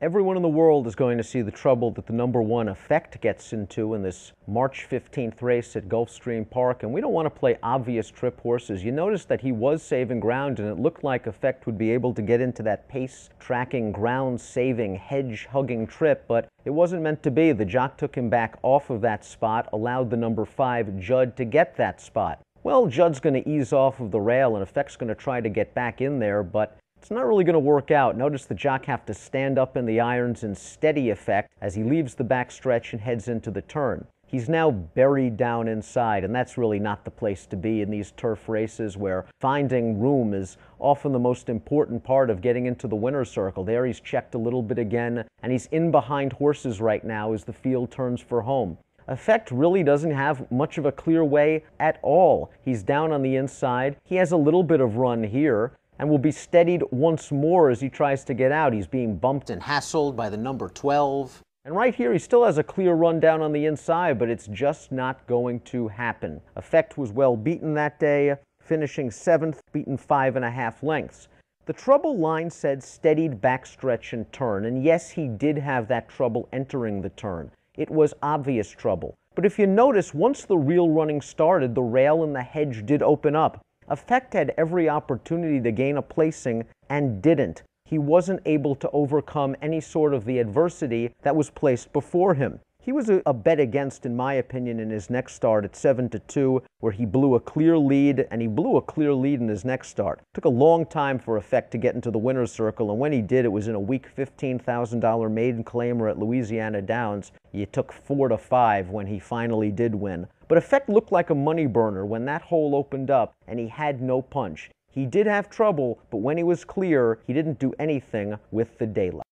Everyone in the world is going to see the trouble that the number one Effect gets into in this March 15th race at Gulfstream Park, and we don't want to play obvious trip horses. You notice that he was saving ground, and it looked like Effect would be able to get into that pace-tracking, ground-saving, hedge-hugging trip, but it wasn't meant to be. The jock took him back off of that spot, allowed the number 5 Judd to get that spot. Well, Judd's going to ease off of the rail, and Effect's going to try to get back in there, but it's not really going to work out. Notice the jock have to stand up in the irons in steady Effect as he leaves the back stretch and heads into the turn. He's now buried down inside, and that's really not the place to be in these turf races where finding room is often the most important part of getting into the winner's circle. There he's checked a little bit again, and he's in behind horses right now as the field turns for home. Effect really doesn't have much of a clear way at all. He's down on the inside. He has a little bit of run here, and will be steadied once more as he tries to get out. He's being bumped and hassled by the number 12. And right here, he still has a clear run down on the inside, but it's just not going to happen. Effect was well beaten that day, finishing 7th, beaten 5.5 lengths. The trouble line said steadied backstretch and turn, and yes, he did have that trouble entering the turn. It was obvious trouble. But if you notice, once the real running started, the rail and the hedge did open up. Effect had every opportunity to gain a placing and didn't. He wasn't able to overcome any sort of the adversity that was placed before him. He was a bet against, in my opinion, in his next start at 7-2, where he blew a clear lead, and he blew a clear lead in his next start. It took a long time for Effect to get into the winner's circle, and when he did, it was in a weak $15,000 maiden claimer at Louisiana Downs. It took 4 to 5 when he finally did win. But Effect looked like a money burner when that hole opened up, and he had no punch. He did have trouble, but when he was clear, he didn't do anything with the daylight.